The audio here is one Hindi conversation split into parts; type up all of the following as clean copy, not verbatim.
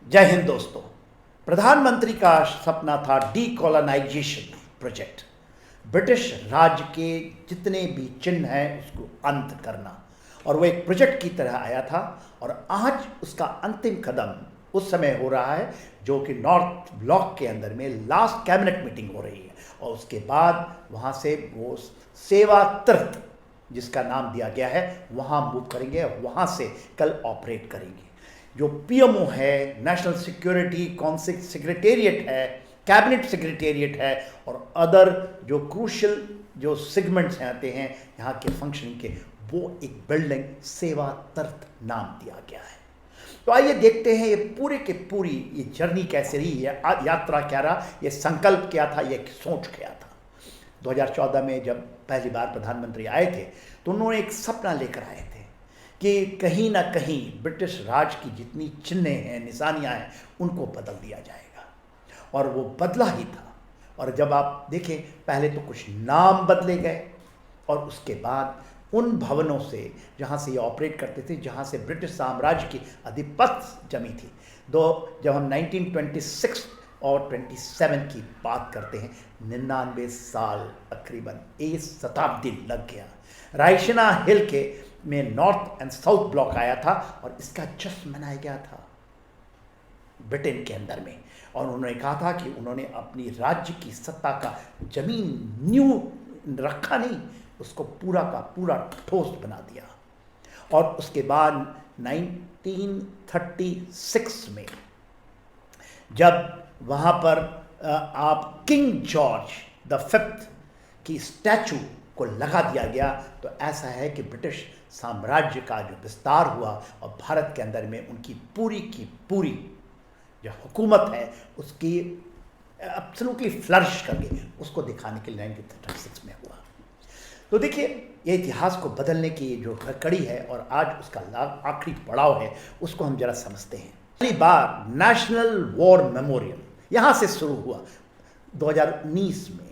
जय हिंद दोस्तों। प्रधानमंत्री का सपना था डीकोलोनाइजेशन प्रोजेक्ट, ब्रिटिश राज के जितने भी चिन्ह हैं उसको अंत करना, और वो एक प्रोजेक्ट की तरह आया था। और आज उसका अंतिम कदम उस समय हो रहा है जो कि नॉर्थ ब्लॉक के अंदर में लास्ट कैबिनेट मीटिंग हो रही है, और उसके बाद वहाँ से वो सेवा तीर्थ जिसका नाम दिया गया है वहाँ मूव करेंगे, वहाँ से कल ऑपरेट करेंगे। जो पीएमओ है, नेशनल सिक्योरिटी काउंसिल सेक्रेटेरिएट है, कैबिनेट सेक्रेटेरिएट है, और अदर जो क्रूशियल जो सेगमेंट्स आते हैं यहाँ के फंक्शनिंग के, वो एक बिल्डिंग सेवा तीर्थ नाम दिया गया है। तो आइए देखते हैं ये पूरे के पूरी ये जर्नी कैसे रही, ये यात्रा क्या रहा, ये संकल्प क्या था, ये सोच क्या था। 2014 में जब पहली बार प्रधानमंत्री आए थे तो उन्होंने एक सपना लेकर आए थे कि कहीं ना कहीं ब्रिटिश राज की जितनी चिन्हें हैं, निशानियां हैं, उनको बदल दिया जाएगा, और वो बदला ही था। और जब आप देखें, पहले तो कुछ नाम बदले गए, और उसके बाद उन भवनों से जहाँ से ये ऑपरेट करते थे, जहाँ से ब्रिटिश साम्राज्य की आधिपत्य जमी थी, जब हम 1926 और 27 की बात करते हैं, 99 साल, तकरीबन एक शताब्दी लग गया। रायसीना हिल के में नॉर्थ एंड साउथ ब्लॉक आया था, और इसका जश्न मनाया गया था ब्रिटेन के अंदर में। और उन्होंने कहा था कि उन्होंने अपनी राज्य की सत्ता का जमीन न्यू रखा नहीं, उसको पूरा का पूरा ठोस बना दिया। और उसके बाद 1936 में जब वहाँ पर आप किंग जॉर्ज द फिफ्थ की स्टैचू को लगा दिया गया, तो ऐसा है कि ब्रिटिश साम्राज्य का जो विस्तार हुआ और भारत के अंदर में उनकी पूरी की पूरी जो हुकूमत है उसकी एब्सोल्युटली फ्लरिश कर गई, उसको दिखाने के लिए 1936 में हुआ। तो देखिए, ये इतिहास को बदलने की जो कड़ी है और आज उसका आखिरी पड़ाव है, उसको हम जरा समझते हैं। पहली बार नेशनल वॉर मेमोरियल यहाँ से शुरू हुआ 2019 में,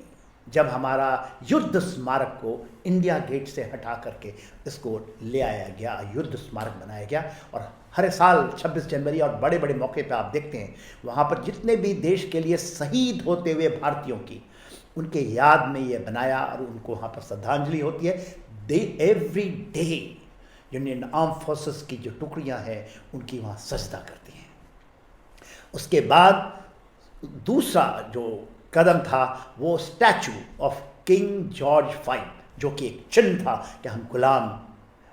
जब हमारा युद्ध स्मारक को इंडिया गेट से हटा करके इसको ले आया गया, युद्ध स्मारक बनाया गया। और हर साल 26 जनवरी और बड़े बड़े मौके पे आप देखते हैं वहाँ पर जितने भी देश के लिए शहीद होते हुए भारतीयों की, उनके याद में ये बनाया, और उनको वहाँ पर श्रद्धांजलि होती है। They every day Indian arm forces की जो टुकड़ियाँ हैं उनकी वहाँ सजदा करती हैं। उसके बाद दूसरा जो कदम था वो statue of king George V, जो कि एक चिन्ह था कि हम गुलाम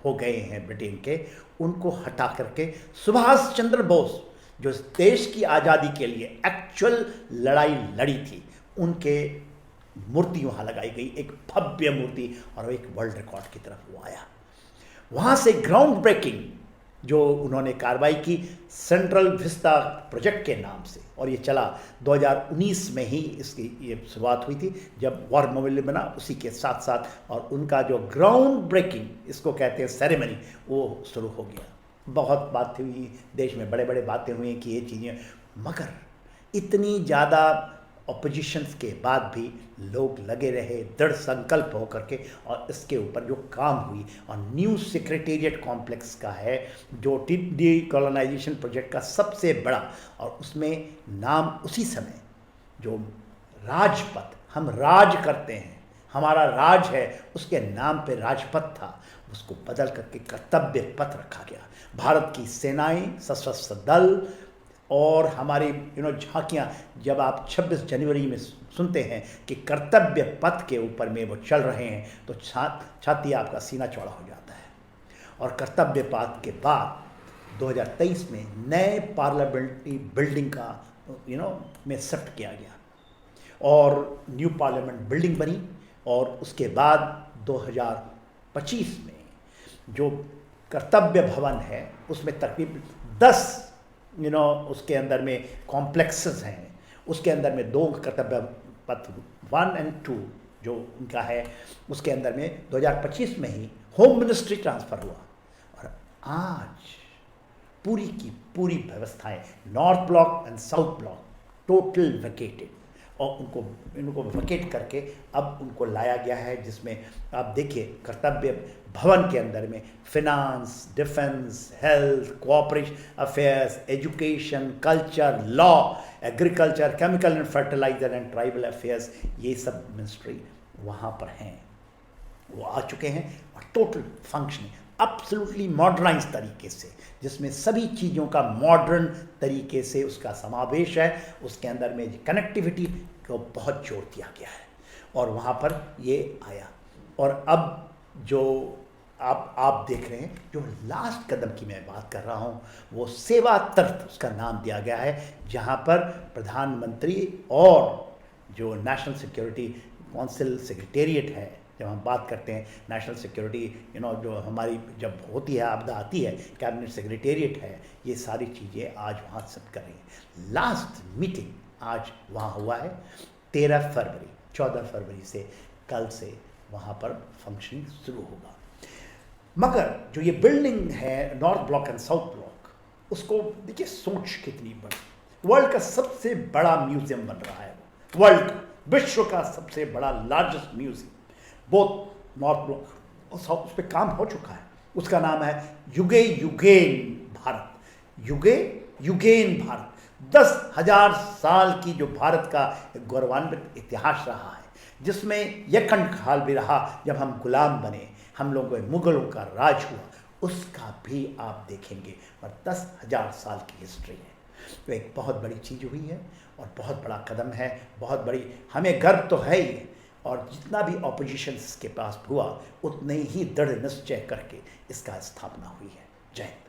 हो गए हैं ब्रिटेन के, उनको हटा करके सुभाष चंद्र बोस जो इस देश की आज़ादी के लिए एक्चुअल लड़ाई लड़ी थी, उनके मूर्ति वहाँ लगाई गई, एक भव्य मूर्ति, और एक वर्ल्ड रिकॉर्ड की तरफ वो आया। वहाँ से ग्राउंड ब्रेकिंग जो उन्होंने कार्रवाई की सेंट्रल विस्ता प्रोजेक्ट के नाम से, और ये चला 2019 में ही इसकी ये शुरुआत हुई थी जब वॉर मेमोरियल बना, उसी के साथ साथ और उनका जो ग्राउंड ब्रेकिंग इसको कहते हैं सेरेमनी, वो शुरू हो गया। बहुत बातें हुई देश में, बड़े बड़े बातें हुई कि ये चीज़ें, मगर इतनी ज़्यादा ऑपोजिशंस के बाद भी लोग लगे रहे दृढ़ संकल्प होकर के, और इसके ऊपर जो काम हुई, और न्यू सेक्रेटेरिएट कॉम्प्लेक्स का है जो डीकोलोनाइजेशन प्रोजेक्ट का सबसे बड़ा, और उसमें नाम उसी समय जो राजपथ, हम राज करते हैं, हमारा राज है, उसके नाम पे राजपथ था, उसको बदल करके कर्तव्य पथ रखा गया। भारत की सेनाएं, सशस्त्र दल और हमारी झांकियाँ, जब आप 26 जनवरी में सुनते हैं कि कर्तव्य पथ के ऊपर में वो चल रहे हैं, तो छाती आपका सीना चौड़ा हो जाता है। और कर्तव्य पथ के बाद 2023 में नए पार्लियामेंट्री बिल्डिंग का में शिफ्ट किया गया, और न्यू पार्लियामेंट बिल्डिंग बनी। और उसके बाद 2025 में जो कर्तव्य भवन है उसमें तकरीबन 10 उसके अंदर में कॉम्प्लेक्सेस हैं, उसके अंदर में 2 कर्तव्य पथ 1 और 2 जो उनका है, उसके अंदर में 2025 में ही होम मिनिस्ट्री ट्रांसफ़र हुआ। और आज पूरी की पूरी व्यवस्थाएं, north block and south block total vacated, और इनको वैकेट करके अब उनको लाया गया है, जिसमें आप देखिए कर्तव्य भवन के अंदर में finance, defence, health, cooperation affairs, education, culture, law, agriculture, chemical and fertiliser and tribal affairs, ये सब मिनिस्ट्री वहाँ पर हैं, वो आ चुके हैं और टोटल फंक्शनिंग एब्सोल्युटली मॉडर्नाइज तरीके से, जिसमें सभी चीज़ों का मॉडर्न तरीके से उसका समावेश है। उसके अंदर में कनेक्टिविटी को बहुत जोर दिया गया है और वहाँ पर ये आया। और अब जो आप देख रहे हैं, जो लास्ट कदम की मैं बात कर रहा हूँ, वो सेवा तीर्थ उसका नाम दिया गया है, जहाँ पर प्रधानमंत्री और जो नेशनल सिक्योरिटी काउंसिल सेक्रेटेरिएट है, जब हम बात करते हैं नेशनल सिक्योरिटी जो हमारी जब होती है, आपदा आती है, कैबिनेट सेक्रेटेरिएट है, ये सारी चीज़ें आज वहाँ सब कर रही हैं। लास्ट मीटिंग आज वहाँ हुआ है 13 फरवरी, 14 फरवरी से कल से वहाँ पर फंक्शनिंग शुरू होगा। मगर जो ये बिल्डिंग है north block and south block, उसको देखिए सोच कितनी बड़ी, वर्ल्ड का सबसे बड़ा म्यूजियम बन रहा है, वर्ल्ड विश्व का सबसे बड़ा largest museum, both north block और साउथ, उस पर काम हो चुका है। उसका नाम है युगे युगेन भारत, युगे युगेन भारत। 10,000 साल की जो भारत का गौरवान्वित इतिहास रहा है, जिसमें यह खंड भी रहा जब हम गुलाम बने, हम लोगों में मुगलों का राज हुआ, उसका भी आप देखेंगे। और 10,000 साल की हिस्ट्री है, तो एक बहुत बड़ी चीज़ हुई है और बहुत बड़ा कदम है, बहुत बड़ी, हमें गर्व तो है ही। और जितना भी ऑपोजिशन के पास हुआ, उतने ही दृढ़ निश्चय करके इसका स्थापना हुई है। जय हिंद।